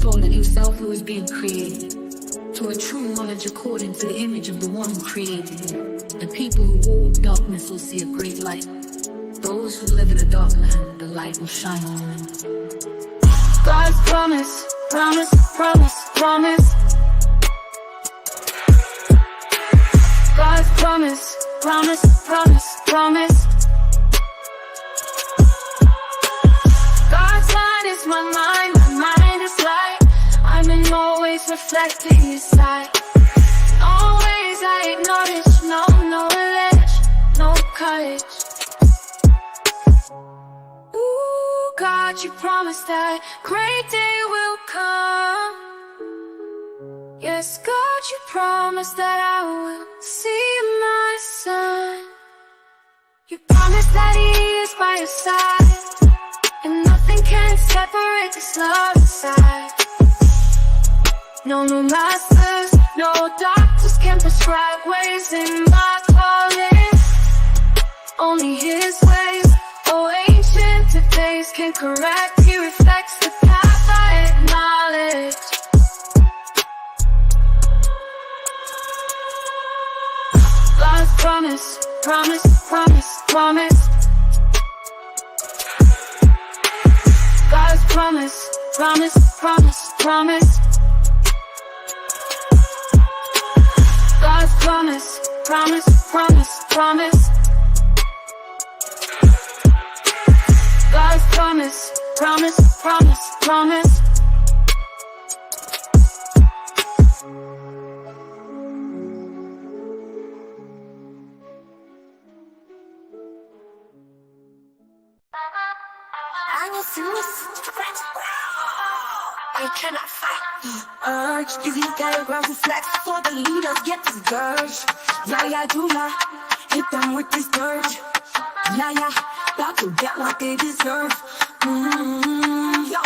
told that himself he was being created, to a true knowledge according to the image of the one who created him. The people who walk darkness will see a great light. Those who live in the dark land, the light will shine on them. God's promise, promise, promise, promise. God's promise, promise, promise, promise. God's mind is my mind is light. I'm in always reflecting His sight. Always I acknowledge, no knowledge, no courage. Ooh, God, you promised that great day will come. Yes, God, you promised that I will see my son. You promised that He is by your side, and nothing can separate this love inside. No masters, no doctors can prescribe ways in my calling. Only His ways, oh ancient of days, can correct. He reflects the path I acknowledge. God's promise, promise, promise, promise. God's promise, promise, promise, promise. God's promise, promise, promise, promise. God's promise, promise, promise, promise. I will sing this I cannot fight the urge. These telegrams reflect for the leaders get discouraged. Yeah, do ya hit them with this dirge. Yeah, about to get what they deserve. Yeah.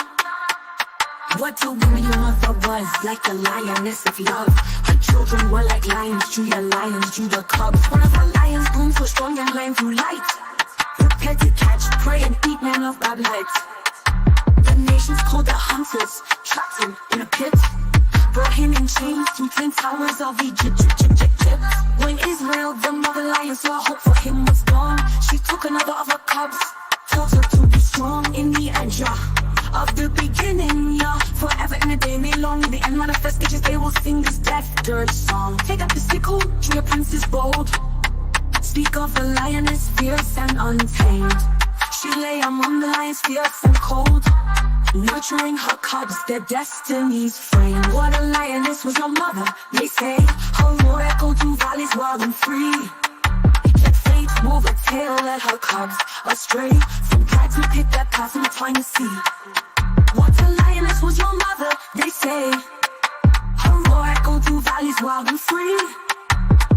What do we mother was like the lioness of love. Her children were like lions, Judah lions, Judah cubs. One of her lions grew so strong and ran through light, prepared to catch prey and eat men of Babylonites. The nations called the hunters, trapped him in a pit, brought him in chains to twin towers of Egypt. When Israel, the mother lion, saw hope for him was gone, she took another of her cubs, told her to be strong. In the end, of the beginning, forever and a day may long. In the end manifestations, they will sing this death dirge song. Take up the sickle, your prince is bold. Speak of the lioness, fierce and untamed. She lay among the lions, fierce and cold, nurturing her cubs, their destinies framed. What a lioness was your mother, they say. Her roar echoed through valleys wild and free. Yet fate wove a tail, led her cubs astray from pride to pick that path and twine to see. What a lioness was your mother, they say. Her roar echoed through valleys wild and free.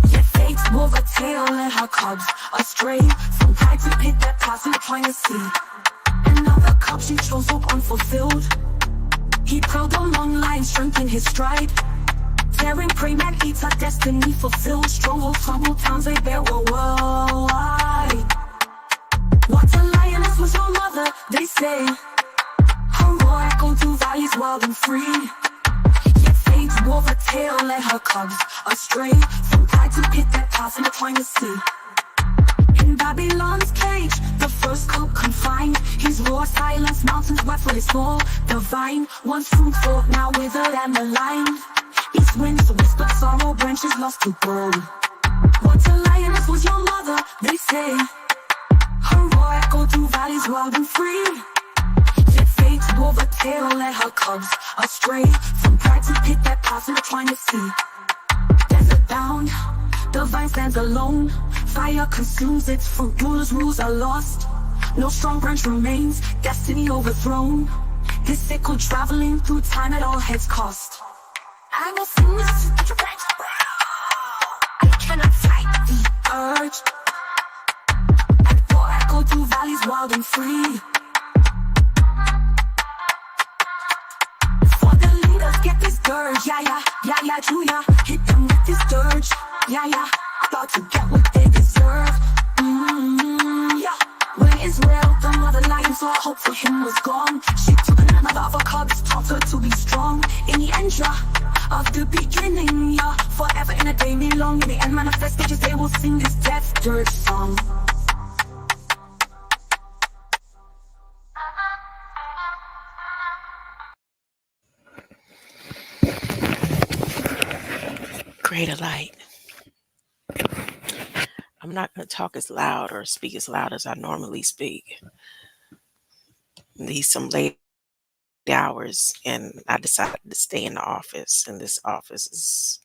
Yet fate wove a tail, led her cubs astray from pride to pick that path and twine to see. Another cup she chose hope unfulfilled. He prowled among lions, strength in his stride. Tearing prey, man eats her destiny fulfilled. Strongholds, troubled towns, they bear were worldwide. What a lioness was your mother, they say. Her roar echoed through valleys wild and free. Yet fate wove a tail, led her cubs astray from pride to pit that path and twine to see. In Babylon's cage, the first cub confined, his roar silenced mountains wept for his fall. The vine, once fruitful, now withered and maligned. East winds whispered sorrow, branches lost to burn. What a lioness was your mother, they say. Her roar echoed through valleys wild and free. Yet fate wove a tail, led her cubs astray from pride to pit that path and trying to see. Desert bound, the vine stands alone. Fire consumes its fruit, rulers' rules are lost. No strong branch remains, destiny overthrown. His sickle traveling through time at all heads cost. I will sing this I cannot fight the urge. And for echo through valleys wild and free. For the leaders get this dirge, yeah, true, yeah. Hit them with this dirge, yeah. About to get what they deserve, yeah. When Israel, the mother lion, saw hope for him was gone, she took another of her cubs, altar to be strong. In the end, yeah, of the beginning, yeah. Forever in a day, me long. In the end, manifest stages, they will sing this death dirt song. Greater light. I'm not going to talk as loud or speak as loud as I normally speak. These some late hours, and I decided to stay in the office. And this office is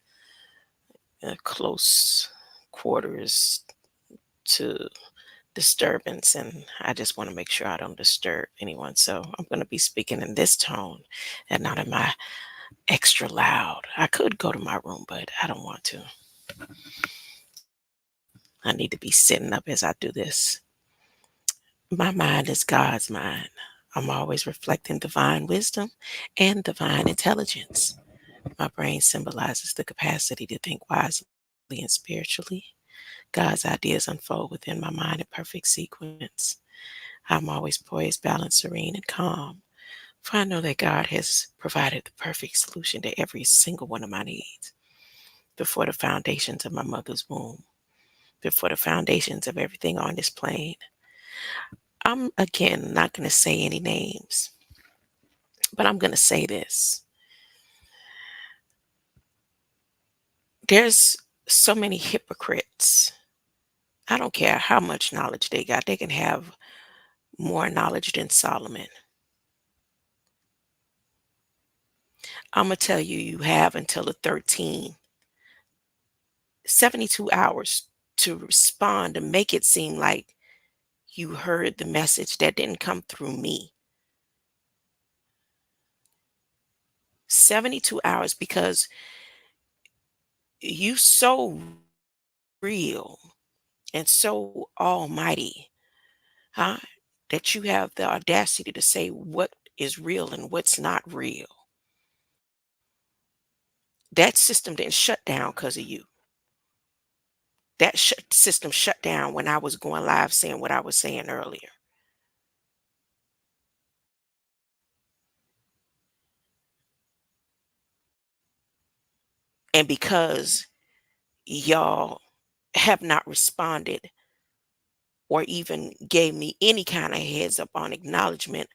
close quarters to disturbance, and I just want to make sure I don't disturb anyone. So I'm going to be speaking in this tone and not in my extra loud. I could go to my room, but I don't want to. I need to be sitting up as I do this. My mind is God's mind. I'm always reflecting divine wisdom and divine intelligence. My brain symbolizes the capacity to think wisely and spiritually. God's ideas unfold within my mind in perfect sequence. I'm always poised, balanced, serene, and calm, for I know that God has provided the perfect solution to every single one of my needs. Before the foundations of my mother's womb, before the foundations of everything on this plane, I'm again not going to say any names, but I'm going to say this. There's so many hypocrites. I don't care how much knowledge they got. They can have more knowledge than Solomon. I'm going to tell you, you have until the 72 hours to respond and make it seem like you heard the message that didn't come through me. 72 hours, because you so real and so almighty, huh? That you have the audacity to say what is real and what's not real. That system didn't shut down because of you. That system shut down when I was going live saying what I was saying earlier. And because y'all have not responded or even gave me any kind of heads up on acknowledgement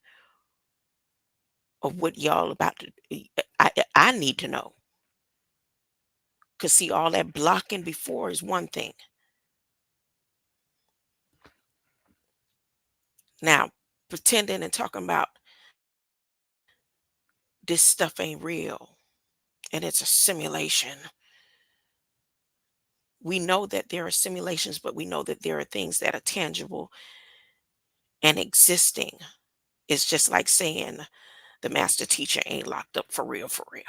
of what y'all about to, I need to know. Because see, all that blocking before is one thing. Now, pretending and talking about this stuff ain't real and it's a simulation. We know that there are simulations, but we know that there are things that are tangible and existing. It's just like saying the master teacher ain't locked up for real, for real.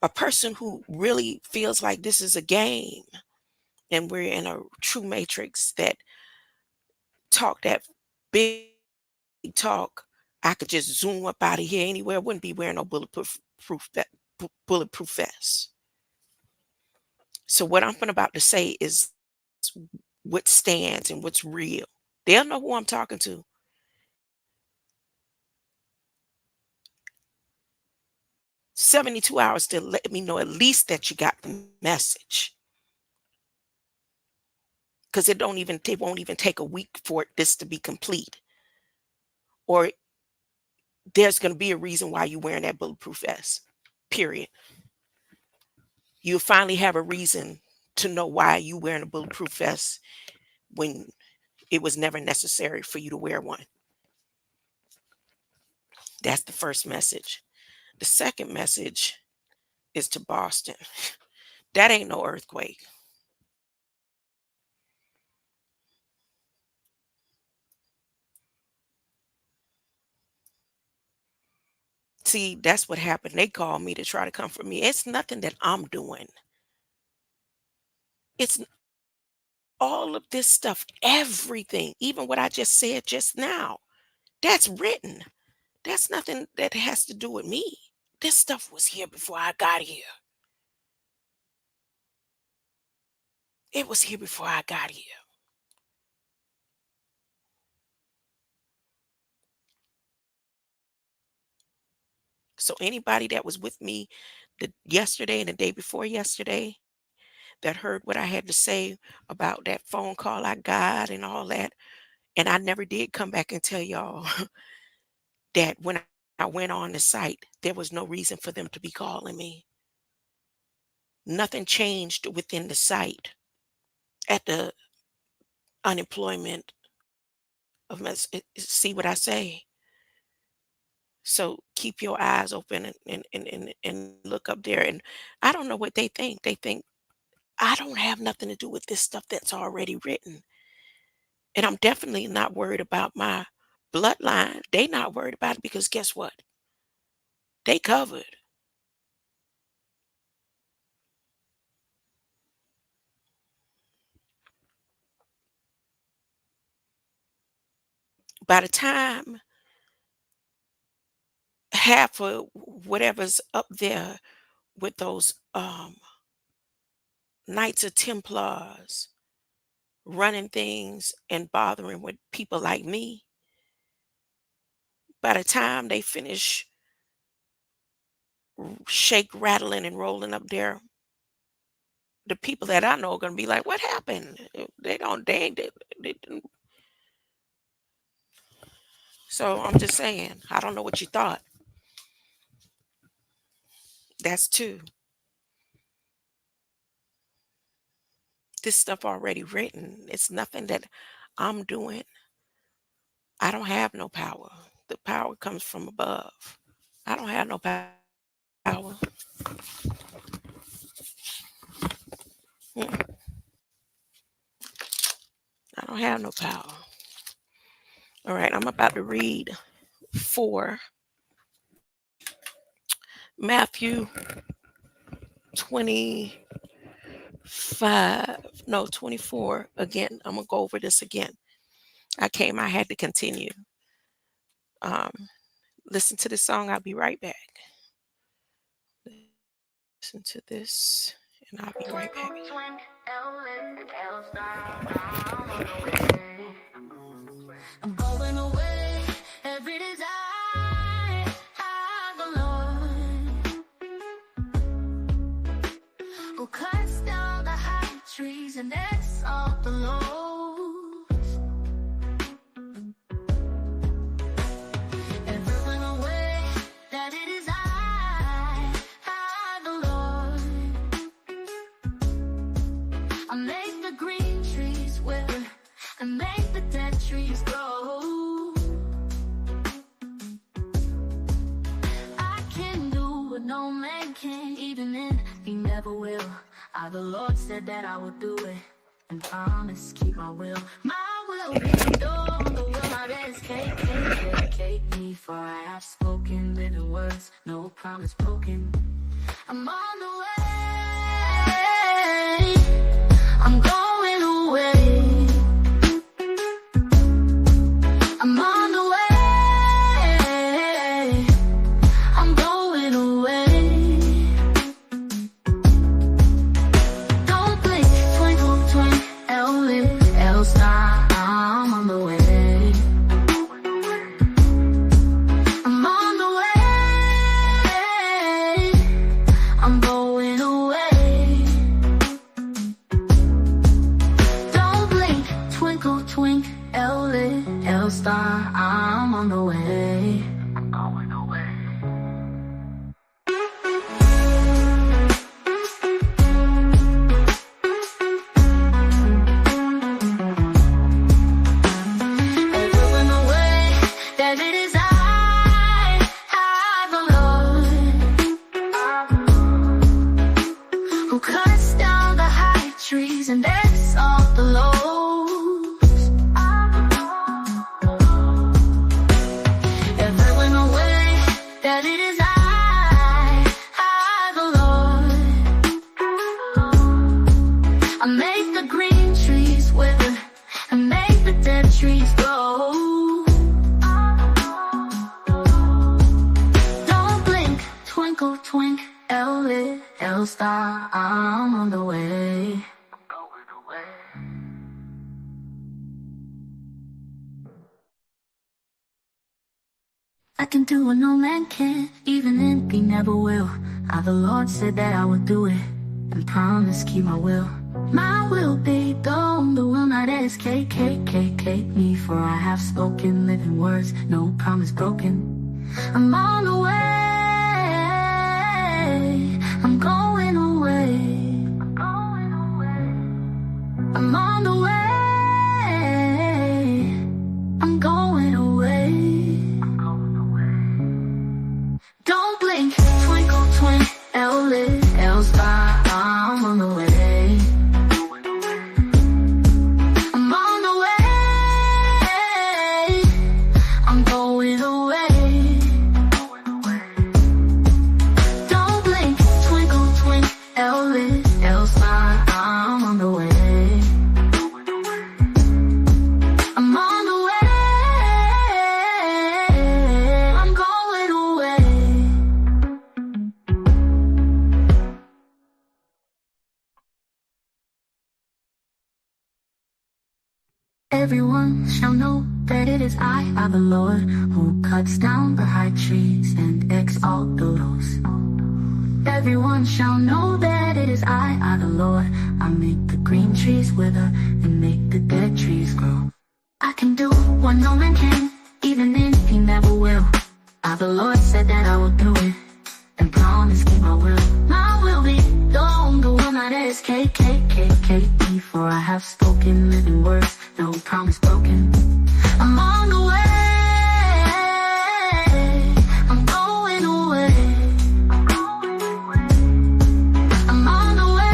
A person who really feels like this is a game and we're in a true matrix that talk that big talk, I could just zoom up out of here anywhere. I wouldn't be wearing no bulletproof vest. So what I'm about to say is what stands and what's real. They'll know who I'm talking to. 72 hours to let me know at least that you got the message. Because it won't even take a week for this to be complete. Or there's going to be a reason why you're wearing that bulletproof vest. Period. You'll finally have a reason to know why you wearing a bulletproof vest when it was never necessary for you to wear one. That's the first message. The second message is to Boston. That ain't no earthquake. See, that's what happened. They called me to try to comfort me. It's nothing that I'm doing. It's all of this stuff, everything, even what I just said just now. That's written. That's nothing that has to do with me. This stuff was here before I got here. It was here before I got here. So anybody that was with me yesterday and the day before yesterday that heard what I had to say about that phone call I got and all that, and I never did come back and tell y'all that when I went on the site, there was no reason for them to be calling me. Nothing changed within the site at the unemployment of see what I say. So keep your eyes open and look up there. And I don't know what they think. They think I don't have nothing to do with this stuff that's already written. And I'm definitely not worried about my bloodline. They not worried about it because guess what? They covered. By the time half of whatever's up there with those Knights of Templars running things and bothering with people like me, by the time they finish shake, rattling, and rolling up there, the people that I know are gonna be like, "What happened?" They don't. They didn't. So I'm just saying. I don't know what you thought. That's two. This stuff already written. It's nothing that I'm doing. I don't have no power. The power comes from above. I don't have no power. Mm, I don't have no power. All right, I'm about to read 4 Matthew 24 again. I'm gonna go over this again. I had to continue. Listen to this song. I'll be right back. Listen to this and I'll be right back. I'm going away. Every desire of the Lord who cuts down the high trees and exalt the lows. Everyone away that it is I, the Lord. I make the green trees wither and make the dead trees grow. I can do what no man can, even if he never will. The Lord said that I would do it, and promise keep my will. My will be done, the will not escape. Dedicate me, for I have spoken living words, no promise broken. I'm on the way. I'm going away. I'm on the way. I'm going away. Don't blink, twinkle, twinkle, else I'm on the way. I'm on the way. I'm going away. Don't blink, twinkle, twinkle, else I'm on the way. I'm going away. Everyone away that it is I, the Lord, who cuts down the high trees and exalt the lows. Everyone away that it is I, the Lord. I make the green trees wither and make the dead trees grow. Don't blink, twinkle, twinkle, star, I'm on the way. I'm going away. I can do what no man can, even envy never will. I, the Lord, said that I would do it, and promise keep my will. My will be done, the will not escape me, for I have spoken living words, no promise broken. I'm on the way, I'm going away, I'm on the way, I'm going away. Don't blink, twinkle, twinkle, else I'm on the way. I'm on the way, I'm going away. Don't blink, twinkle, twinkle, else I'm on the way. I'm on the way, I'm going away. Everyone shall know that it is I, the Lord, who cuts down the high trees and exalts the lows. Everyone shall know that it is I, the Lord. I make the green trees wither and make the dead trees grow. I can do what no man can, even if he never will. I, the Lord, said that I will do it, and promise keep my will. My will be done, the will not escape me, for I have spoken living words, no promise broken. I'm on the way, I'm going away. I'm on the way,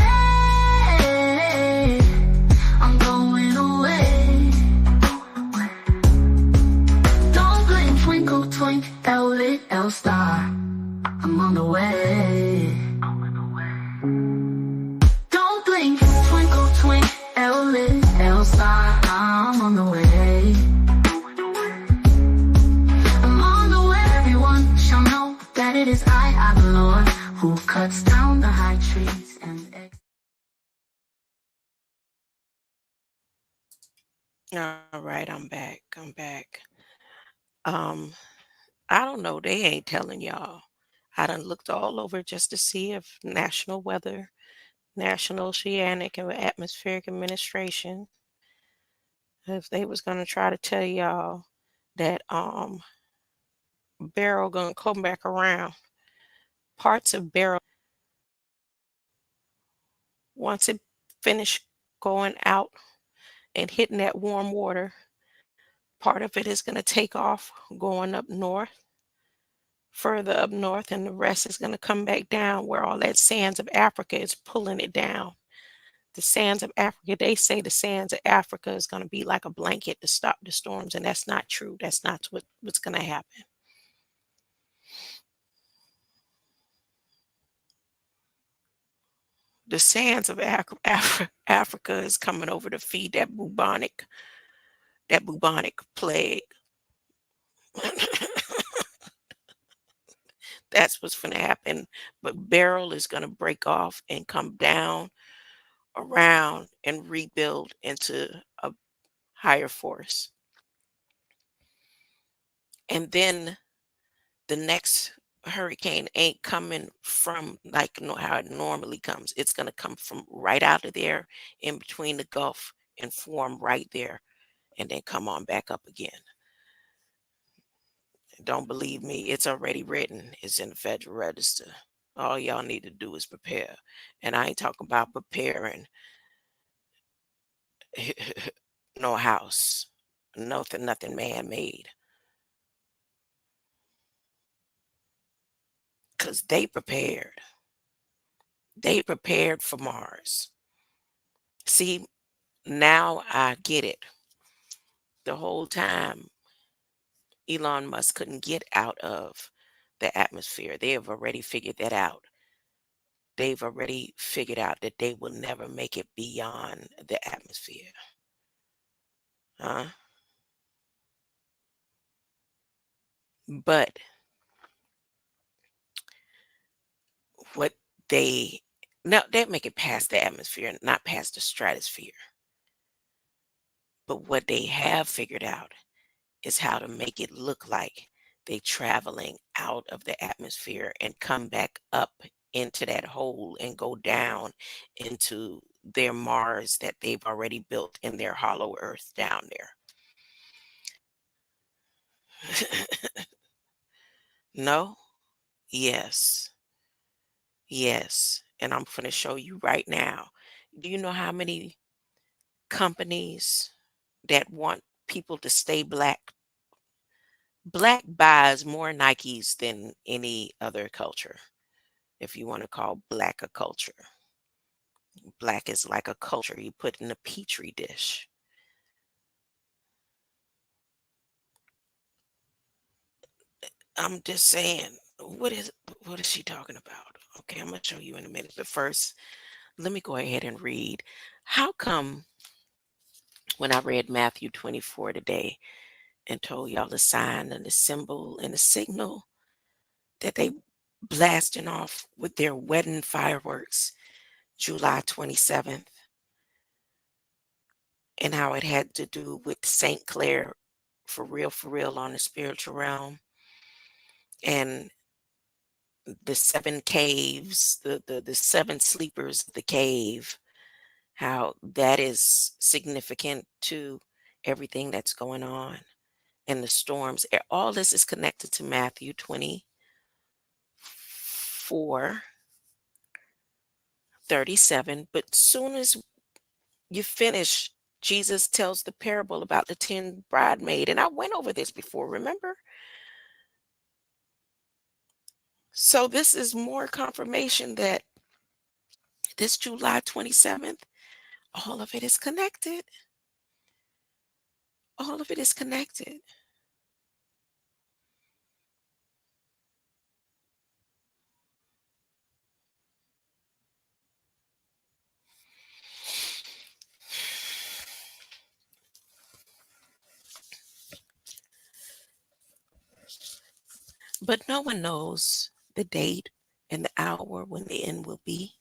I'm going away. Don't blink, twinkle, twinkle, little star, I'm on the way. Don't blink, twinkle, twinkle, little star, I'm on the way. I'm on the way. Everyone shall know that it is I, the Lord, who cuts down the high trees and All right, I'm back. I don't know. They ain't telling y'all. I done looked all over just to see if National Weather, National Oceanic and Atmospheric Administration, if they was gonna try to tell y'all that Beryl gonna come back around. Parts of Beryl, once it finish going out and hitting that warm water, part of it is gonna take off going up north, further up north, and the rest is gonna come back down where all that sands of Africa is pulling it down. The sands of Africa, they say the sands of Africa is gonna be like a blanket to stop the storms, and that's not true. That's not what's gonna happen. The sands of Africa is coming over to feed that bubonic plague. That's what's going to happen. But Beryl is going to break off and come down around and rebuild into a higher force. And then the next hurricane ain't coming from like how it normally comes. It's going to come from right out of there in between the Gulf and form right there and then come on back up again. Don't believe me, it's already written. It's in the Federal Register. All y'all need to do is prepare. And I ain't talking about preparing no house. Nothing man-made. Because they prepared. They prepared for Mars. See, now I get it. The whole time, Elon Musk couldn't get out of the atmosphere. They have already figured that out. They've already figured out that they will never make it beyond the atmosphere. Huh? But what they no, they make it past the atmosphere, not past the stratosphere. But what they have figured out is how to make it look like They traveling out of the atmosphere and come back up into that hole and go down into their Mars that they've already built in their hollow earth down there. No? Yes. Yes. And I'm going to show you right now. Do you know how many companies that want people to stay black? Black buys more Nikes than any other culture, if you want to call black a culture. Black is like a culture you put in a petri dish. I'm just saying, what is she talking about? Okay, I'm gonna show you in a minute. But first, let me go ahead and read. How come when I read Matthew 24 today and told y'all the sign and the symbol and the signal that they blasting off with their wedding fireworks July 27th, and how it had to do with St. Clair for real on the spiritual realm, and the seven caves, the seven sleepers of the cave, how that is significant to everything that's going on and the storms. All this is connected to Matthew 24:37. But soon as you finish, Jesus tells the parable about the 10 bridesmaid. And I went over this before, remember? So this is more confirmation that this July 27th, all of it is connected. All of it is connected. But no one knows the date and the hour when the end will be,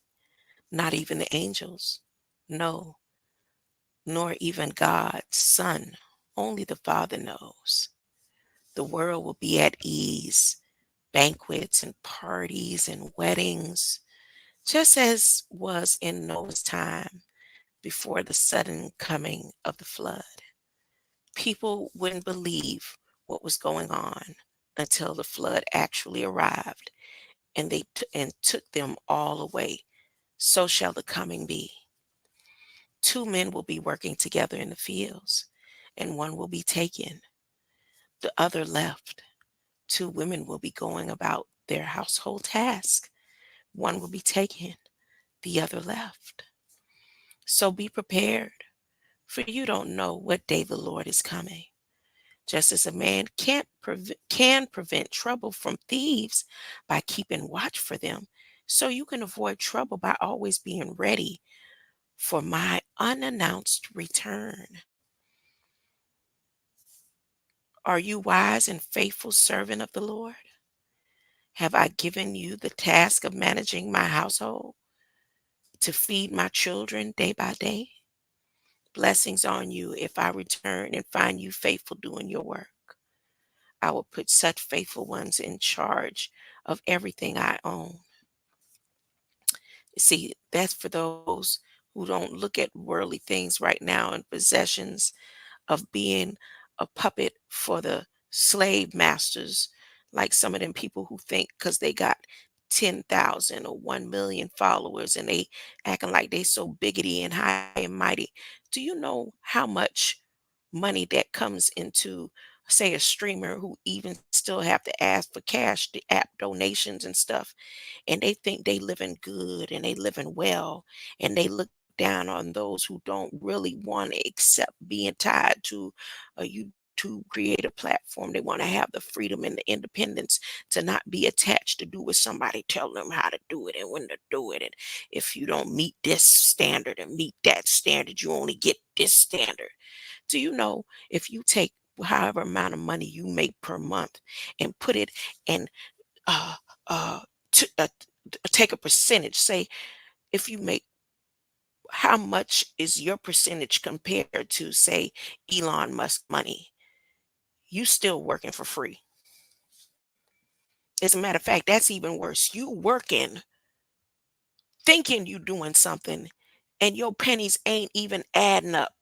not even the angels. No, nor even God's Son. Only the Father knows. The world will be at ease, banquets and parties and weddings, just as was in Noah's time before the sudden coming of the flood. People wouldn't believe what was going on until the flood actually arrived and and took them all away. So shall the coming be. Two men will be working together in the fields, and one will be taken, the other left. Two women will be going about their household task. One will be taken, the other left. So be prepared, for you don't know what day the Lord is coming. Just as a man can prevent trouble from thieves by keeping watch for them, so you can avoid trouble by always being ready for my unannounced return. Are you wise and faithful servant of the Lord? Have I given you the task of managing my household to feed my children day by day? Blessings on you if I return and find you faithful doing your work. I will put such faithful ones in charge of everything I own. See, that's for those who don't look at worldly things right now and possessions of being a puppet for the slave masters, like some of them people who think because they got 10,000 or 1 million followers and they acting like they so biggity and high and mighty. Do you know how much money that comes into, say, a streamer who even still have to ask for cash, the app donations and stuff, and they think they living good and they living well, and they look down on those who don't really want to accept being tied to a YouTube creator platform. They want to have the freedom and the independence to not be attached to do what somebody tell them how to do it and when to do it. And if you don't meet this standard and meet that standard, you only get this standard. Do you know if you take however amount of money you make per month and put it in uh uh to take a percentage, say if you make, how much is your percentage compared to, say, Elon Musk money? You still working for free. As a matter of fact, that's even worse. You working, thinking you doing something, and your pennies ain't even adding up.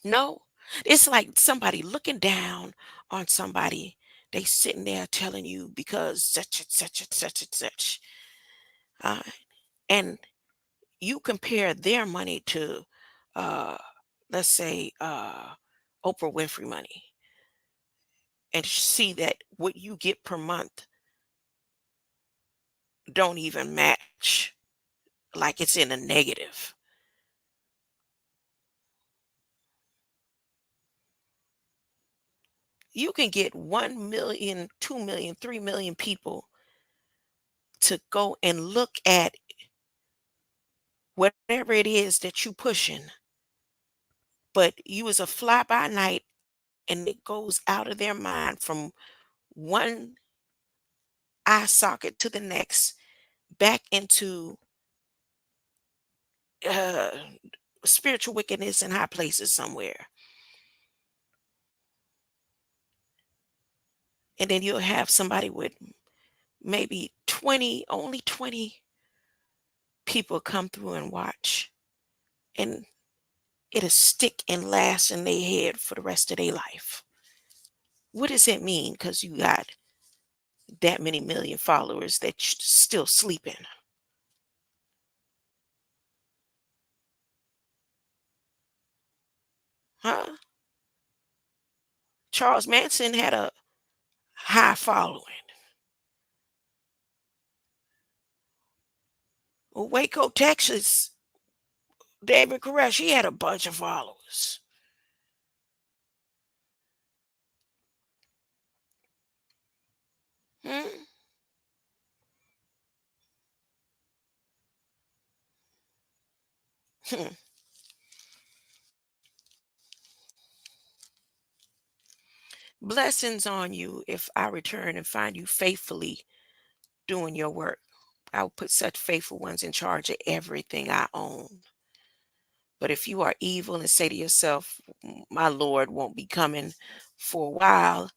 No, it's like somebody looking down on somebody. They sitting there telling you because such and such and such and such. Uh, and you compare their money to, uh, let's say, Oprah Winfrey money, and see that what you get per month don't even match, like it's in a negative. You can get 1 million, 2 million, 3 million people to go and look at whatever it is that you pushing, but you is a fly by night and it goes out of their mind from one eye socket to the next back into uh, spiritual wickedness in high places somewhere. And then you'll have somebody with maybe 20, only 20 people come through and watch. And it'll stick and last in their head for the rest of their life. What does it mean? Because you got that many million followers that still sleeping. Huh? Charles Manson had a high following. Well, Waco, Texas, David Koresh, he had a bunch of followers. Hmm? Hmm. Blessings on you if I return and find you faithfully doing your work. I will put such faithful ones in charge of everything I own. But if you are evil and say to yourself, my Lord won't be coming for a while,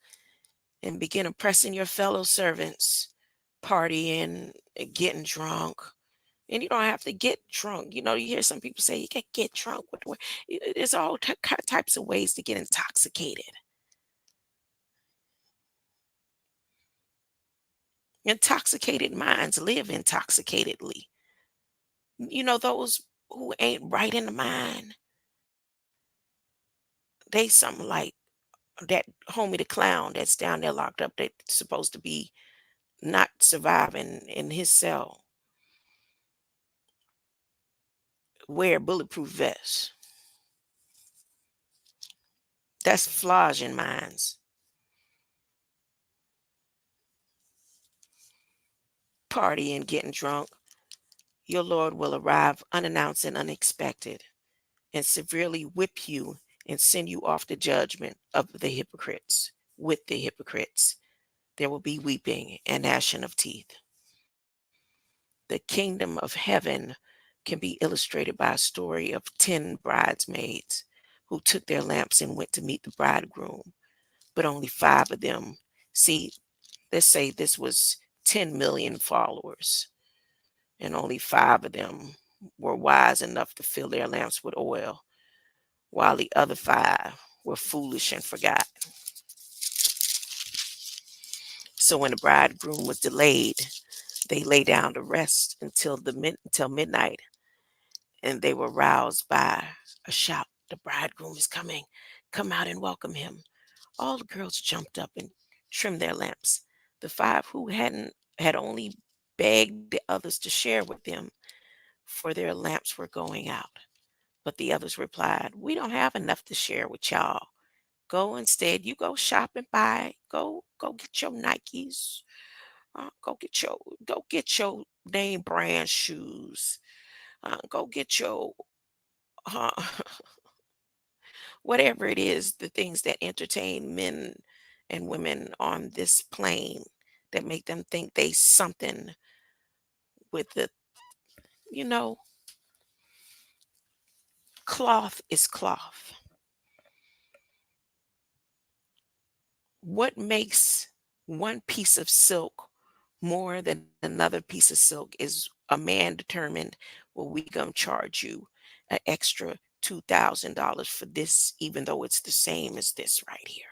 and begin oppressing your fellow servants, partying, getting drunk. And you don't have to get drunk. You know, you hear some people say you can get drunk with the there's all types of ways to get intoxicated. Intoxicated minds live intoxicatedly. You know, those who ain't right in the mind, they something like that homie the clown that's down there locked up that's supposed to be not surviving in his cell. Wear bulletproof vests. That's flogging minds. Partying, getting drunk. Your Lord will arrive unannounced and unexpected and severely whip you and send you off to judgment of the hypocrites. With the hypocrites, there will be weeping and gnashing of teeth. The kingdom of heaven can be illustrated by a story of 10 bridesmaids who took their lamps and went to meet the bridegroom, but only five of them. See, let's say this was 10 million followers, and only five of them were wise enough to fill their lamps with oil, while the other five were foolish and forgot. So when the bridegroom was delayed, they lay down to rest until midnight, and they were roused by a shout. The bridegroom is coming. Come out and welcome him. All the girls jumped up and trimmed their lamps. The five who hadn't had only begged the others to share with them, for their lamps were going out. But the others replied, we don't have enough to share with y'all. Go instead. You go shop and buy. Go get your Nikes. Go get your name brand shoes. Go get your uh, whatever it is, the things that entertain men and women on this plane that make them think they something with the, you know, cloth is cloth. What makes one piece of silk more than another piece of silk is a man determined, well, we gonna charge you an extra $2,000 for this, even though it's the same as this right here.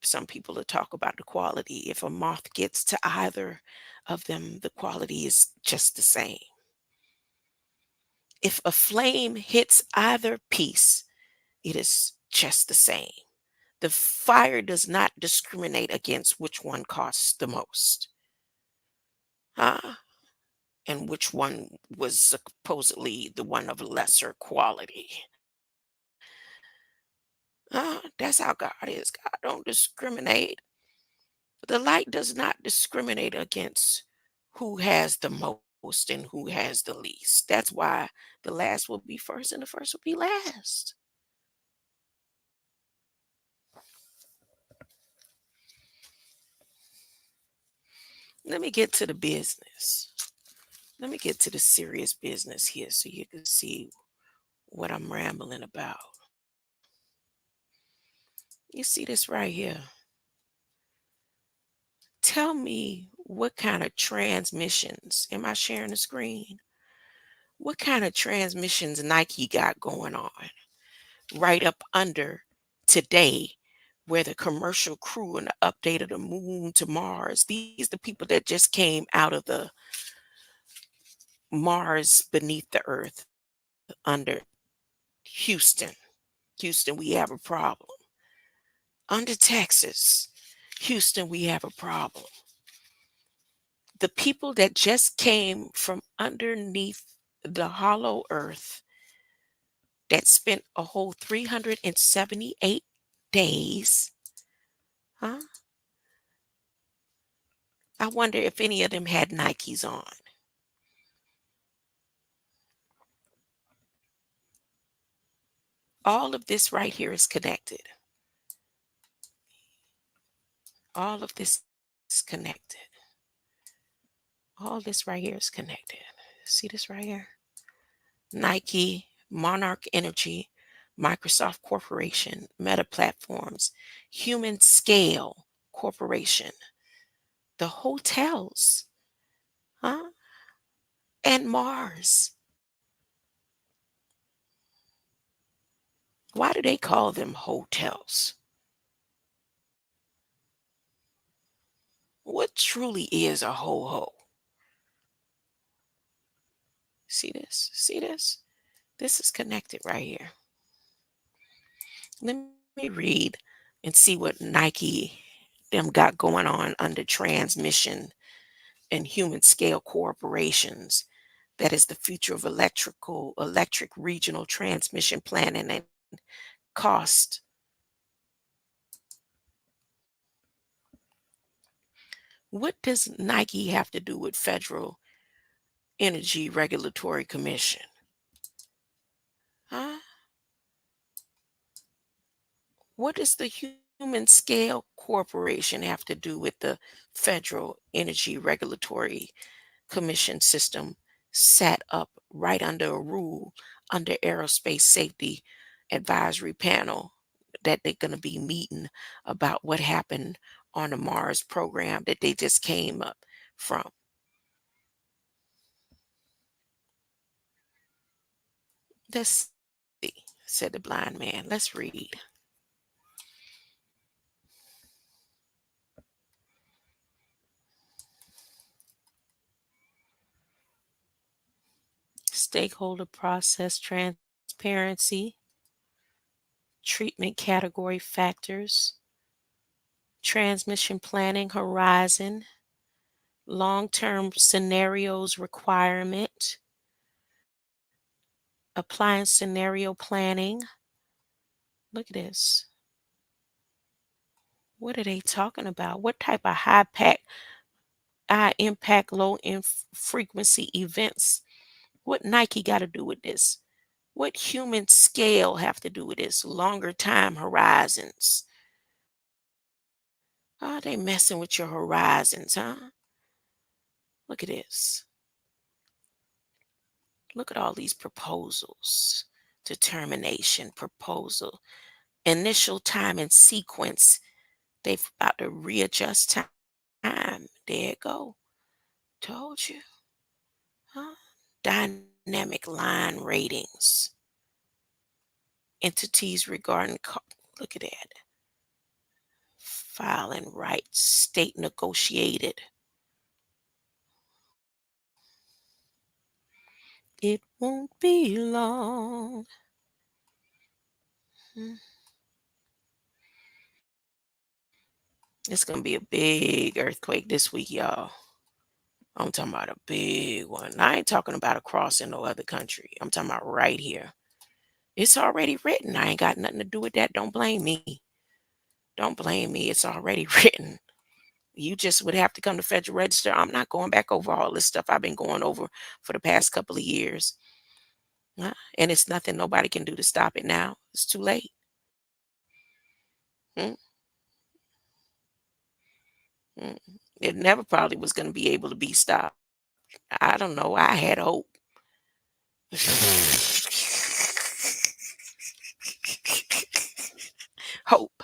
Some people will talk about the quality. If a moth gets to either of them, the quality is just the same. If a flame hits either piece, it is just the same. The fire does not discriminate against which one costs the most. Huh? And which one was supposedly the one of lesser quality. That's how God is. God don't discriminate. The light does not discriminate against who has the most and who has the least. That's why the last will be first and the first will be last. Let me get to the business. Let me get to the serious business here so you can see what I'm rambling about. You see this right here. Tell me what kind of transmissions. Am I sharing the screen? What kind of transmissions Nike got going on right up under today, where the commercial crew and the update of the moon to Mars, these the people that just came out of the Mars beneath the earth under Houston. Houston, we have a problem. Under Texas, Houston, we have a problem. The people that just came from underneath the hollow earth that spent a whole 378 days, huh? I wonder if any of them had Nikes on. All of this right here is connected. All of this is connected. All this right here is connected. See this right here? Nike, Monarch Energy, Microsoft Corporation, Meta Platforms, Human Scale Corporation, the hotels, huh? And Mars. Why do they call them hotels? What truly is a ho ho? See this? See this? This is connected right here. Let me read and see what Nike them got going on under transmission and human scale corporations. That is the future of electric regional transmission planning and cost. What does Nike have to do with Federal Energy Regulatory Commission? Huh? What does the Human Scale Corporation have to do with the Federal Energy Regulatory Commission system set up right under a rule under Aerospace Safety Advisory Panel that they're going to be meeting about what happened on the Mars program that they just came up from? Let's see, said the blind man. Let's read. Stakeholder process transparency, treatment category factors, transmission planning horizon, long-term scenarios requirement, applying scenario planning. Look at this. What are they talking about? What type of high impact, frequency events? What Nike got to do with this? What human scale have to do with this? Longer time horizons. Oh, they messing with your horizons, huh? Look at this. Look at all these proposals, determination, proposal, initial time and sequence. They've about to readjust time. There it go. Told you. Huh? Dynamic line ratings. Entities regarding, look at that. Filing rights, state negotiated. It won't be long. Hmm. It's going to be a big earthquake this week, y'all. I'm talking about a big one. I ain't talking about across in no other country. I'm talking about right here. It's already written. I ain't got nothing to do with that. Don't blame me. Don't blame me. It's already written. You just would have to come to Federal Register. I'm not going back over all this stuff I've been going over for the past couple of years. And it's nothing nobody can do to stop it now. It's too late. Mm, mm. It never probably was going to be able to be stopped. I don't know. I had hope. Hope,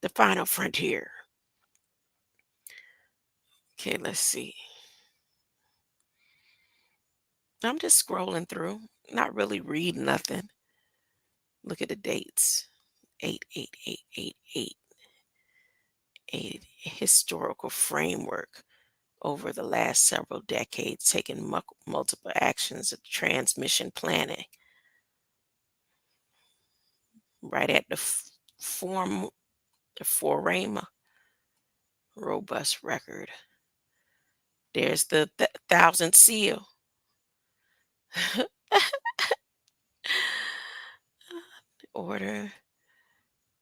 the final frontier. Okay, let's see. I'm just scrolling through, not really reading nothing. Look at the dates. 88888, a historical framework over the last several decades, taking multiple actions of transmission planning. Right at the form, the forama, robust record. There's the thousand seal. Order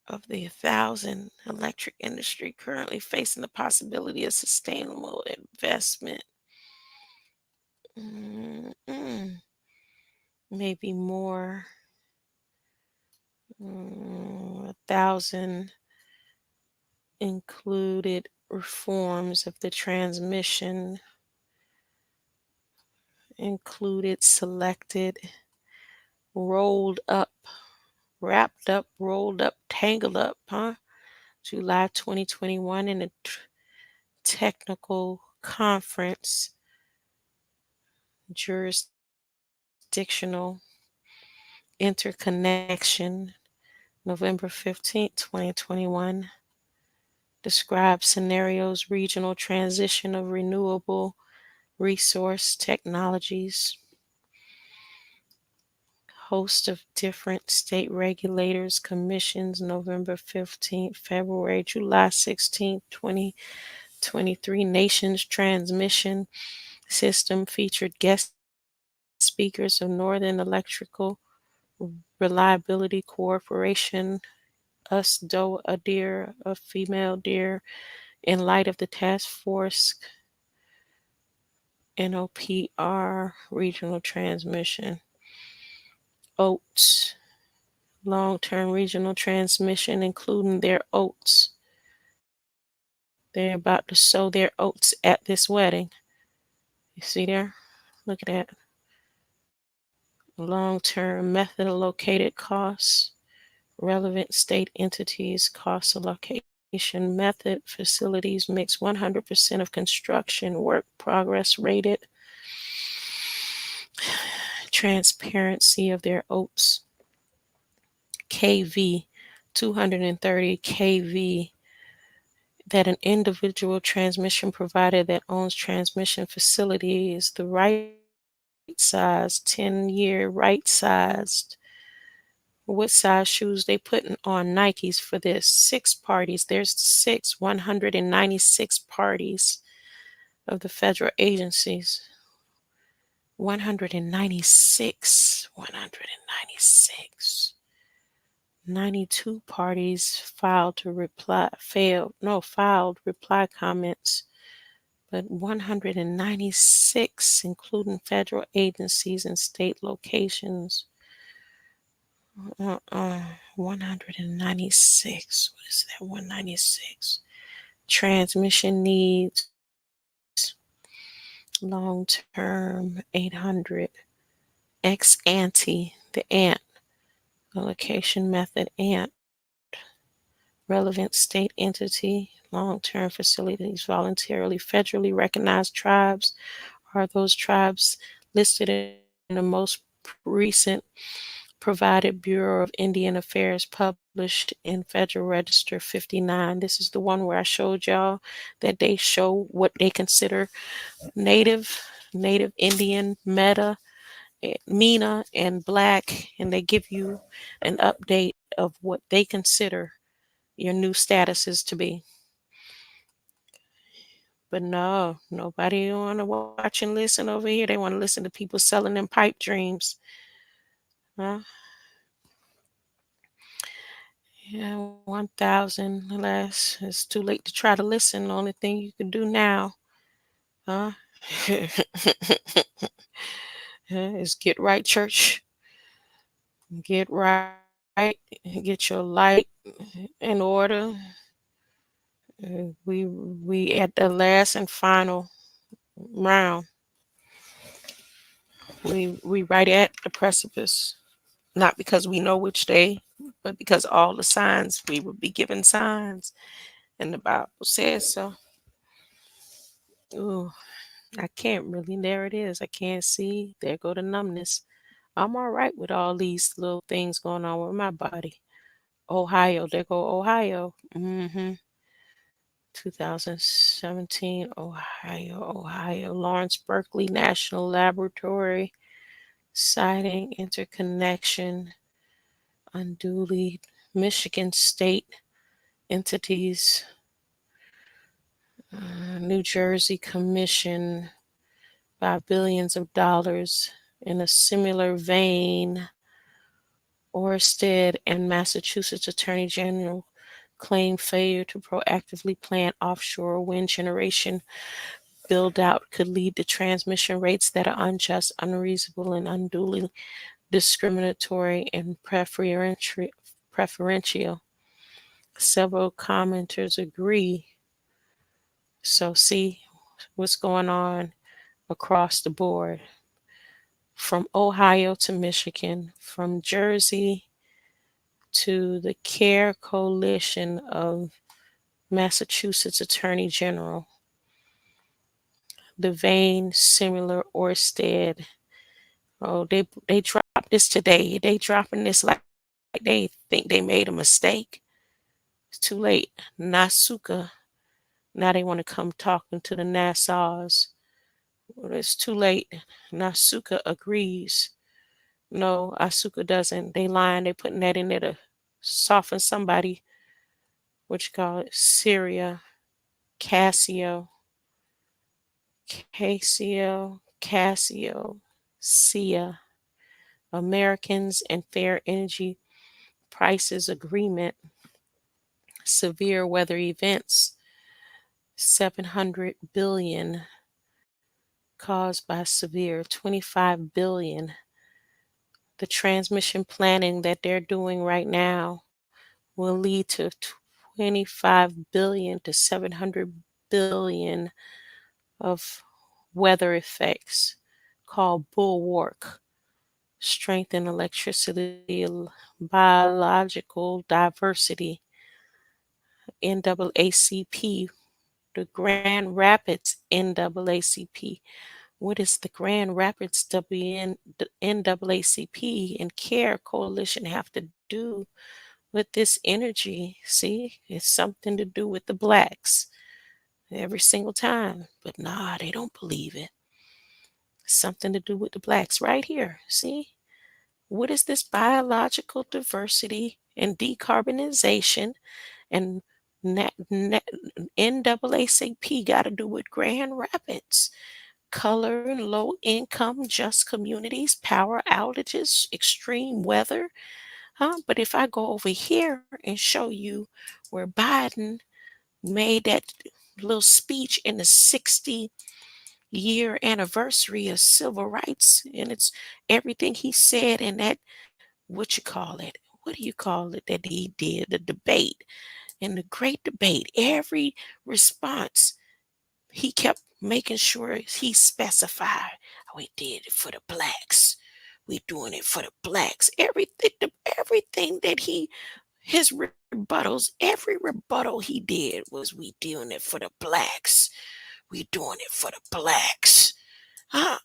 of the 1,000 electric industry currently facing the possibility of sustainable investment. Maybe more. 1,000 included reforms of the transmission, included, selected, rolled up, wrapped up, rolled up, tangled up, July 2021 in a technical conference, jurisdictional interconnection, November 15th, 2021. Describe scenarios, regional transition of renewable resource technologies. Host of different state regulators, commissions, November 15th, February, July 16th, 2023. Nations transmission system featured guest speakers of Northern Electrical Reliability Corporation, USDO, a deer, a female deer, in light of the task force NOPR regional transmission. Oats, long-term regional transmission, including their oats. They're about to sow their oats at this wedding. You see there? Look at that. Long-term method allocated costs, relevant state entities, cost allocation method, facilities mix 100% of construction work progress rated, transparency of their oats, KV, 230 kV, that an individual transmission provider that owns transmission facilities, the right size, 10-year right sized. What size shoes they putting on Nikes for this? 6 parties. There's 196 parties of the federal agencies. 196. 92 parties filed reply comments, but 196, including federal agencies and state locations. 196. What is that? 196. Transmission needs, long term, 800. Ex ante, the ANT, allocation method, ANT. relevant state entity, long-term facilities, voluntarily federally recognized tribes are those tribes listed in the most recent provided Bureau of Indian Affairs published in Federal Register 59. This is the one where I showed y'all that they show what they consider native Indian, MENA, and Black, and they give you an update of what they consider your new statuses to be. But no, nobody want to watch and listen over here. They want to listen to people selling them pipe dreams. Huh? Yeah, 1,000 less. It's too late to try to listen. The only thing you can do now, huh? Is get right, church. Get right. Get your light in order. We at the last and final round. We right at the precipice. Not because we know which day, but because all the signs, we will be given signs, and the Bible says so. Ooh, I can't really. There it is. I can't see. There go the numbness. I'm all right with all these little things going on with my body. Ohio, there go Ohio. 2017, Ohio. Lawrence Berkeley National Laboratory, citing interconnection, unduly Michigan State entities, New Jersey Commission by billions of dollars. In a similar vein, Orsted and Massachusetts Attorney General claim failure to proactively plan offshore wind generation build out could lead to transmission rates that are unjust, unreasonable, and unduly discriminatory and preferential. Several commenters agree. So, see what's going on across the board from Ohio to Michigan, from Jersey to the CARE Coalition of Massachusetts Attorney General, the vein similar Orsted. Oh, they dropped this today. They dropping this like they think they made a mistake. It's too late. Nasuka. Now they want to come talking to the Nassau's. Well, it's too late. Nasuka agrees. No, Asuka doesn't. They lying. They putting that in there to soften somebody. What you call it? Syria. Casio. Sia. Americans and Fair Energy Prices Agreement. Severe weather events. 700 billion caused by severe, 25 billion. The transmission planning that they're doing right now will lead to 25 billion to 700 billion of weather effects called bulwark, strengthen electricity, biological diversity, NAACP, the Grand Rapids NAACP. What is the Grand Rapids NAACP and CARE Coalition have to do with this energy? See, it's something to do with the blacks every single time. But nah, they don't believe it. Something to do with the blacks right here. See, what is this biological diversity and decarbonization and NAACP got to do with Grand Rapids? Color and low income, just communities, power outages, extreme weather. But if I go over here and show you where Biden made that little speech in the 60-year anniversary of civil rights, and it's everything he said in that, what you call it? What do you call it that he did? The debate, in the great debate, every response, he kept making sure he specified, we did it for the blacks. We doing it for the blacks. Everything that he His rebuttals, every rebuttal he did was, we doing it for the blacks. We doing it for the blacks. Huh?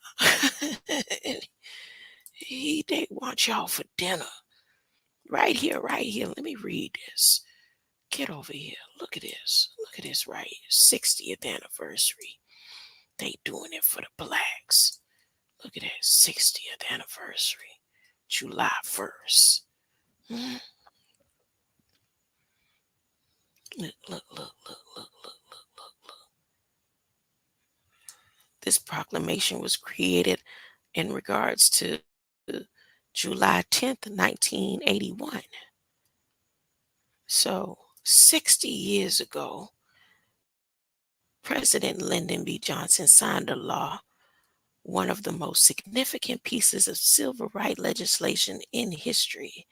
They want y'all for dinner. Right here, right here. Let me read this. Get over here. Look at this. Look at this right here. 60th anniversary. They doing it for the blacks. Look at that. 60th anniversary. July 1st. Hmm? Look, look, look, look, look, look, look, look, look. This proclamation was created in regards to July 10th, 1981. So 60 years ago, President Lyndon B. Johnson signed a law, one of the most significant pieces of civil rights legislation in history,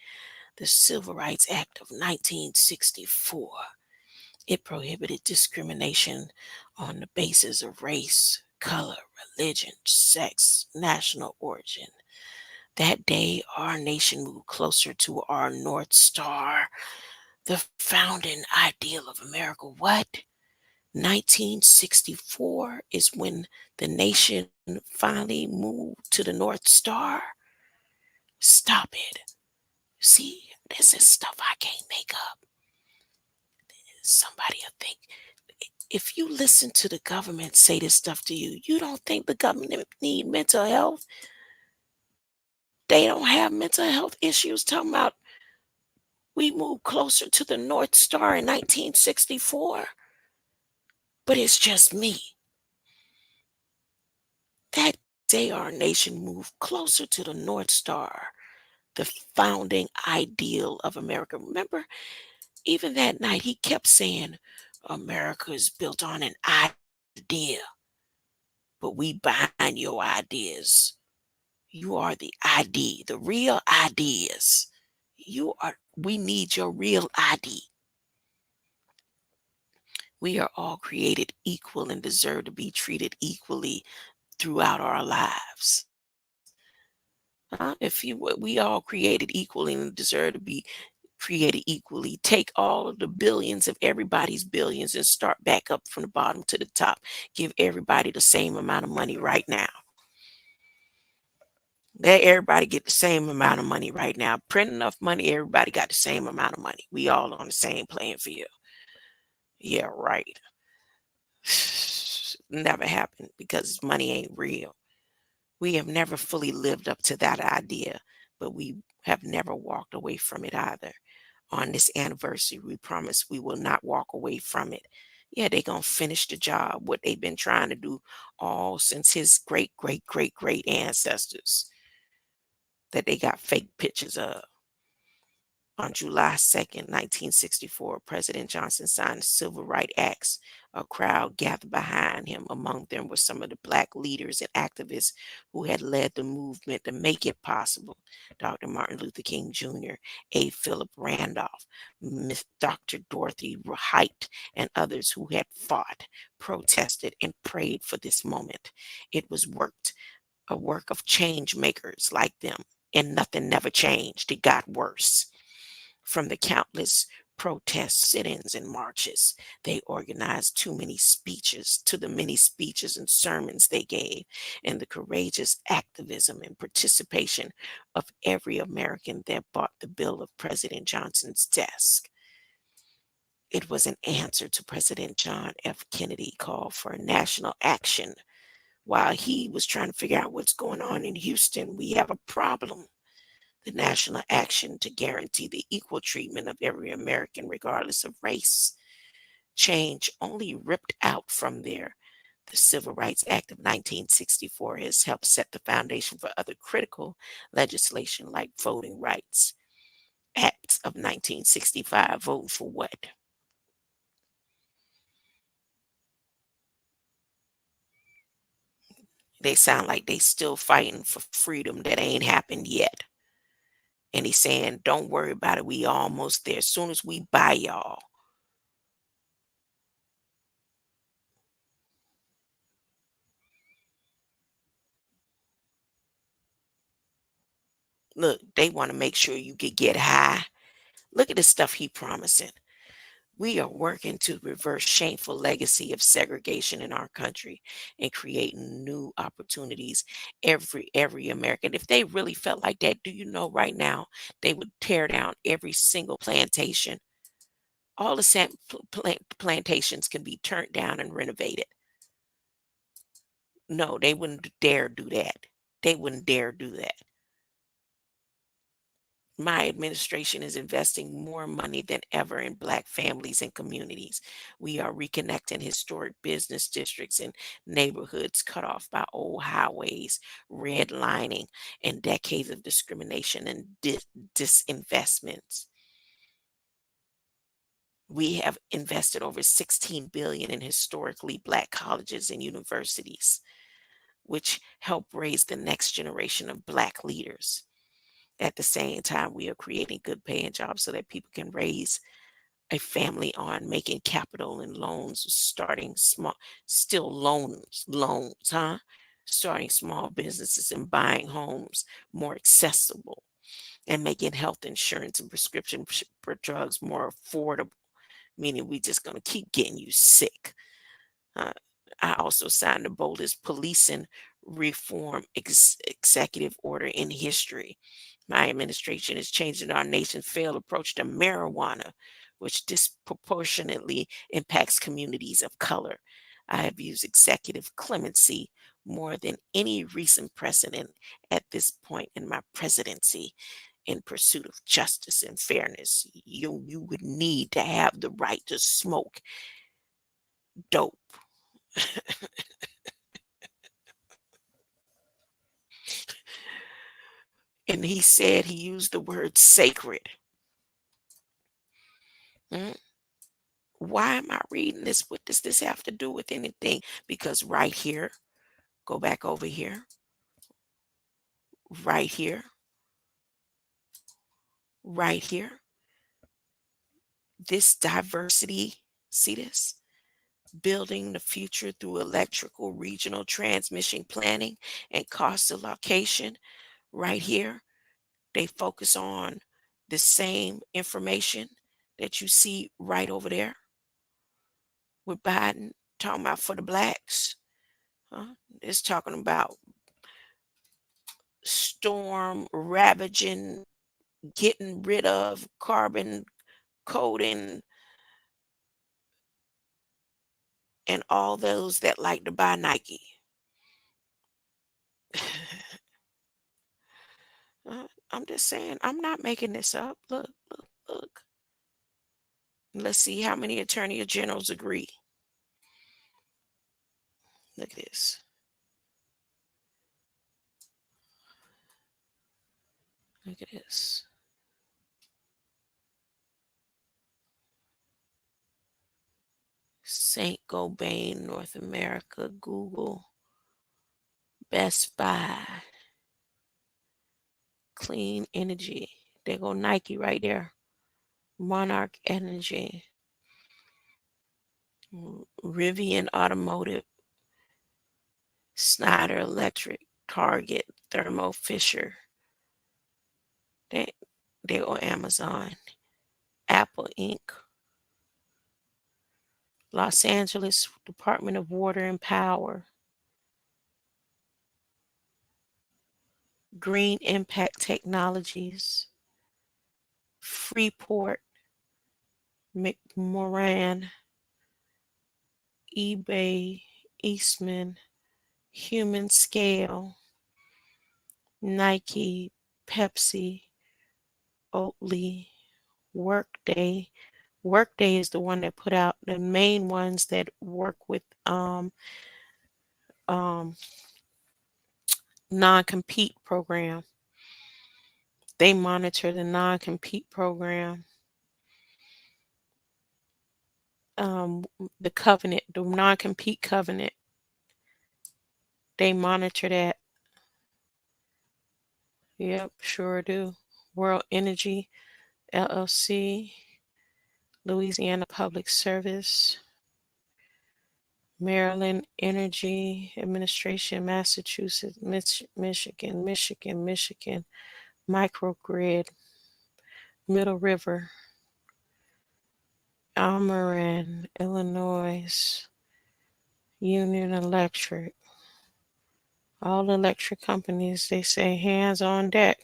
the Civil Rights Act of 1964. It prohibited discrimination on the basis of race, color, religion, sex, national origin. That day, our nation moved closer to our North Star, the founding ideal of America. What? 1964 is when the nation finally moved to the North Star? Stop it. See, this is stuff I can't make up. Somebody will think, if you listen to the government say this stuff to you, you don't think the government need mental health? They don't have mental health issues talking about we moved closer to the North Star in 1964. But it's just me. That day our nation moved closer to the North Star, the founding ideal of America. Remember, even that night, he kept saying, America is built on an idea, but we behind your ideas. You are the ID, the real ideas. We need your real ID. We are all created equal and deserve to be treated equally throughout our lives. If we all created equally and deserve to be created equally, take all of the billions of everybody's billions and start back up from the bottom to the top. Give everybody the same amount of money right now. Let everybody get the same amount of money right now. Print enough money, everybody got the same amount of money. We all on the same playing field. Yeah, right. Never happened because money ain't real. We have never fully lived up to that idea, but we have never walked away from it either. On this anniversary, we promise we will not walk away from it. Yeah, they're going to finish the job, what they've been trying to do all since his great, great, great, great ancestors that they got fake pictures of. On July 2nd, 1964, President Johnson signed the Civil Rights Acts. A crowd gathered behind him. Among them were some of the black leaders and activists who had led the movement to make it possible. Dr. Martin Luther King Jr., A. Philip Randolph, Miss Dr. Dorothy Height, and others who had fought, protested, and prayed for this moment. It was a work of change makers like them, and nothing never changed. It got worse. From the countless protests, sit-ins, and marches, they organized to the many speeches and sermons they gave, and the courageous activism and participation of every American that brought the bill of President Johnson's desk. It was an answer to President John F. Kennedy call for national action. While he was trying to figure out what's going on in Houston, we have a problem. The national action to guarantee the equal treatment of every American, regardless of race. Change only ripped out from there. The Civil Rights Act of 1964 has helped set the foundation for other critical legislation like voting rights. Acts of 1965, voting for what? They sound like they still fighting for freedom that ain't happened yet. And he's saying, don't worry about it. We almost there. As soon as we buy y'all, look, they want to make sure you could get high. Look at the stuff he promising. We are working to reverse shameful legacy of segregation in our country and create new opportunities every American. If they really felt like that, do you know right now they would tear down every single plantation? All the plantations can be turned down and renovated. No, they wouldn't dare do that. They wouldn't dare do that. My administration is investing more money than ever in Black families and communities. We are reconnecting historic business districts and neighborhoods cut off by old highways, redlining, and decades of discrimination and disinvestments. We have invested over 16 billion in historically Black colleges and universities, which help raise the next generation of Black leaders. At the same time, we are creating good paying jobs so that people can raise a family on making capital and loans, starting small, still loans, huh? Starting small businesses and buying homes more accessible and making health insurance and prescription for drugs more affordable, meaning we just going to keep getting you sick. Uh, I also signed the boldest policing reform executive order in history. My administration is changing our nation's failed approach to marijuana, which disproportionately impacts communities of color. I have used executive clemency more than any recent precedent at this point in my presidency in pursuit of justice and fairness. You would need to have the right to smoke dope. And he said he used the word sacred. Mm. Why am I reading this? What does this have to do with anything? Because right here, go back over here, right here, right here, this diversity, see this? Building the future through electrical regional transmission planning and cost allocation. Right here, they focus on the same information that you see right over there with Biden talking about for the blacks. It's talking about storm ravaging, getting rid of carbon coding, and all those that like to buy Nike. I'm just saying, I'm not making this up. Look, look, look. Let's see how many attorney generals agree. Look at this. Look at this. Saint Gobain, North America, Google, Best Buy, Clean Energy. There go Nike right there. Monarch Energy, Rivian Automotive, Snyder Electric, Target, Thermo Fisher. They on Amazon. Apple Inc., Los Angeles Department of Water and Power, Green Impact Technologies, Freeport, McMoran, eBay, Eastman, Human Scale, Nike, Pepsi, Oatly, Workday. Workday is the one that put out the main ones that work with um, non-compete program. They monitor the non-compete program. The covenant, the non-compete covenant. They monitor that. Yep, sure do. World Energy LLC, Louisiana Public Service, Maryland Energy Administration, Massachusetts, Michigan, Microgrid, Middle River, Almarin, Illinois, Union Electric. All electric companies, they say hands on deck.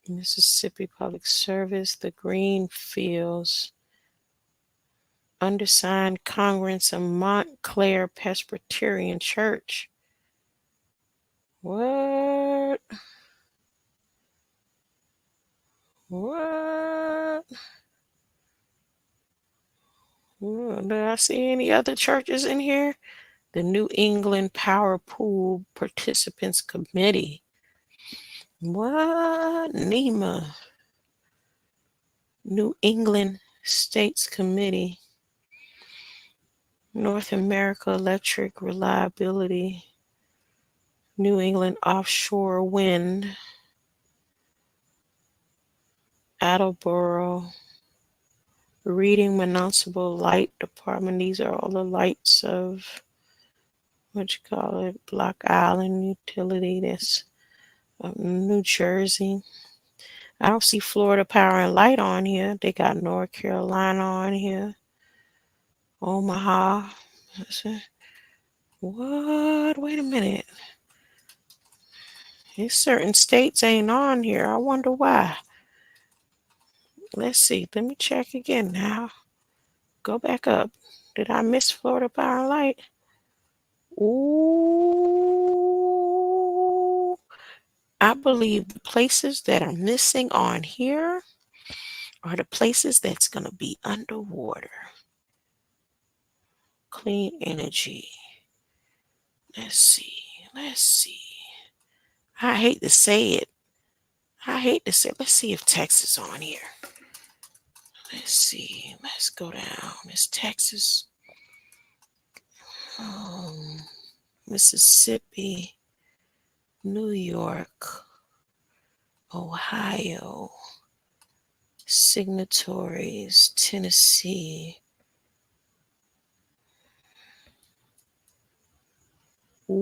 Mississippi Public Service, the Greenfields, undersigned Congress of Montclair Presbyterian Church. What? What? Did I see any other churches in here? The New England Power Pool Participants Committee. What? NEMA. New England States Committee. North America Electric Reliability. New England Offshore Wind. Attleboro. Reading Municipal Light Department. These are all the lights of, what you call it, Block Island Utility. That's New Jersey. I don't see Florida Power and Light on here. They got North Carolina on here. Omaha. What? Wait a minute. These certain states ain't on here. I wonder why. Let's see. Let me check again now. Go back up. Did I miss Florida Power and Light? Ooh. I believe the places that are missing on here are the places that's going to be underwater. Clean energy. Let's see. Let's see. I hate to say it. Let's see if Texas is on here. Let's see. Let's go down. It's Texas. Mississippi. New York. Ohio. Signatories. Tennessee. Ooh.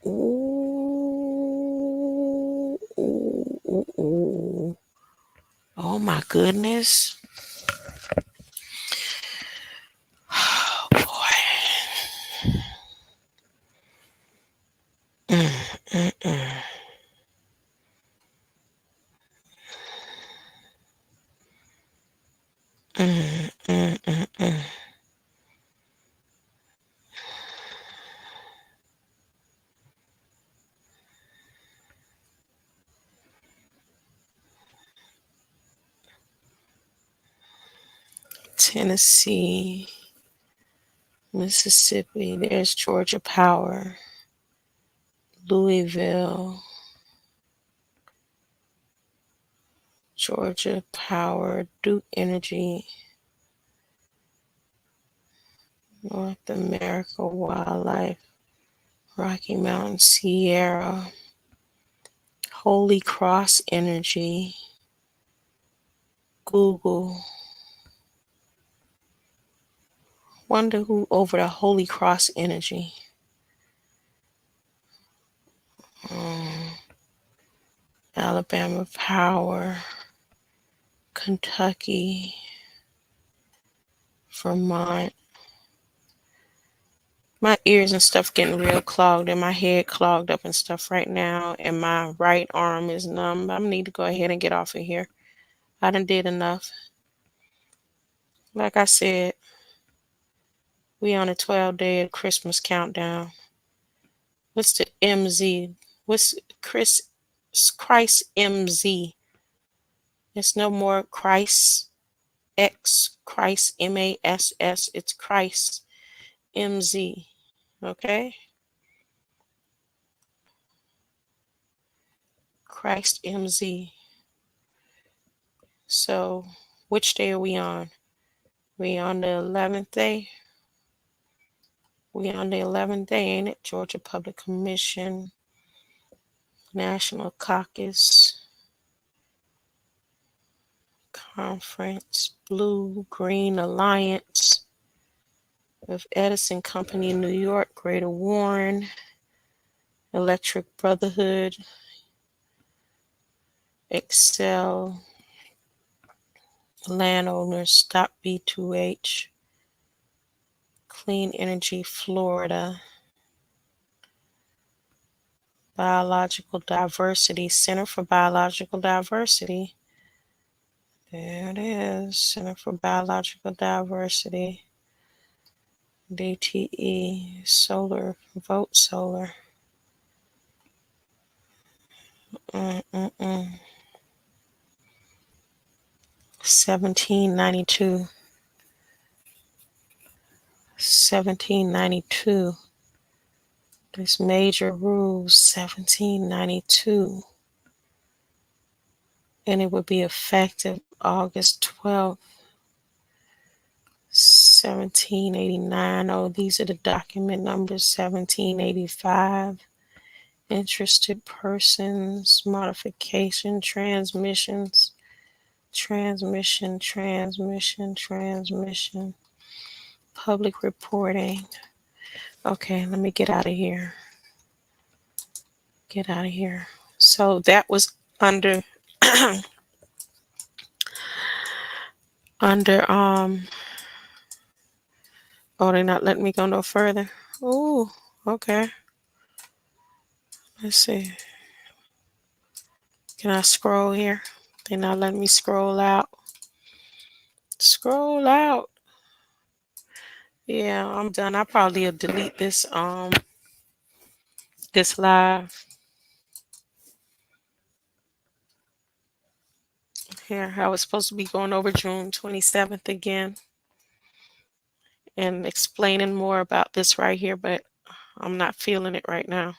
Ooh. Ooh. Ooh. Ooh. Oh my goodness. Oh boy. Mm, mm, mm. Mm, mm, mm, mm. Tennessee, Mississippi, there's Georgia Power, Louisville, Georgia Power, Duke Energy, North America Wildlife, Rocky Mountain Sierra, Holy Cross Energy, Google. Wonder who over the Holy Cross Energy. Alabama Power, Kentucky, Vermont. My ears and stuff getting real clogged and my head clogged up and stuff right now, and my right arm is numb. I need to go ahead and get off of here. I done did enough. Like I said, we on a 12-day Christmas countdown. What's the MZ? What's Christ MZ? It's no more Christ X, Christ MASS. It's Christ MZ. Okay? Christ MZ. So, which day are we on? We on the 11th day? We on the 11th day, ain't it? Georgia Public Commission, National Caucus, Conference, Blue Green Alliance of Edison Company in New York, Greater Warren, Electric Brotherhood, Excel, landowners, stop B2H, Clean Energy Florida, Biological Diversity, Center for Biological Diversity. There it is, Center for Biological Diversity. DTE, solar, vote solar. 1792. 1792. This major rules, 1792. And it would be effective August 12th, 1789. Oh, these are the document numbers. 1785. Interested persons, modification, transmissions, transmission, public reporting. Okay, let me get out of here. Get out of here. So that was under under oh, they're not letting me go no further. Oh, okay. Let's see. Can I scroll here? They're not letting me scroll out. Scroll out. Yeah, I'm done. I probably will delete this this live. Here, I was supposed to be going over June 27th again and explaining more about this right here, but I'm not feeling it right now.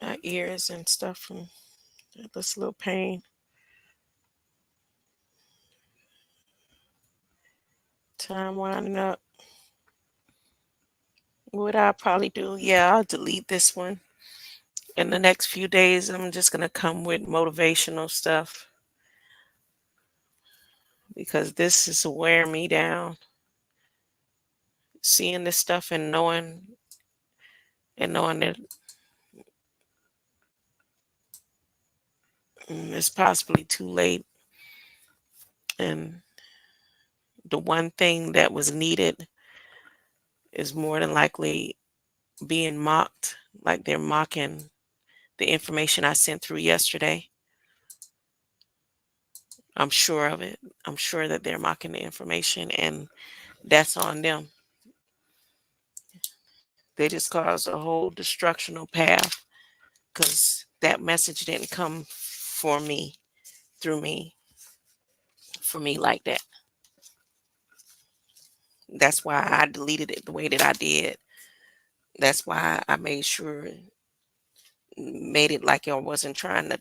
My ears and stuff from this little pain. Time winding up. What I'll probably do, yeah, I'll delete this one. In the next few days, I'm just going to come with motivational stuff because this is wearing me down. Seeing this stuff and knowing that it's possibly too late. And the one thing that was needed is more than likely being mocked, like they're mocking the information I sent through yesterday. I'm sure of it. I'm sure that they're mocking the information, and that's on them. They just caused a whole destructional path because that message didn't come for me, through me, for me like that. That's why I deleted it the way that I did. That's why I made it like I wasn't trying to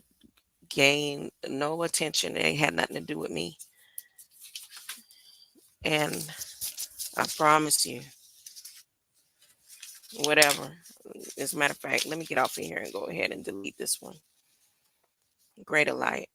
gain no attention. It had nothing to do with me. And I promise you, whatever. As a matter of fact, let me get off of here and go ahead and delete this one. Greater light.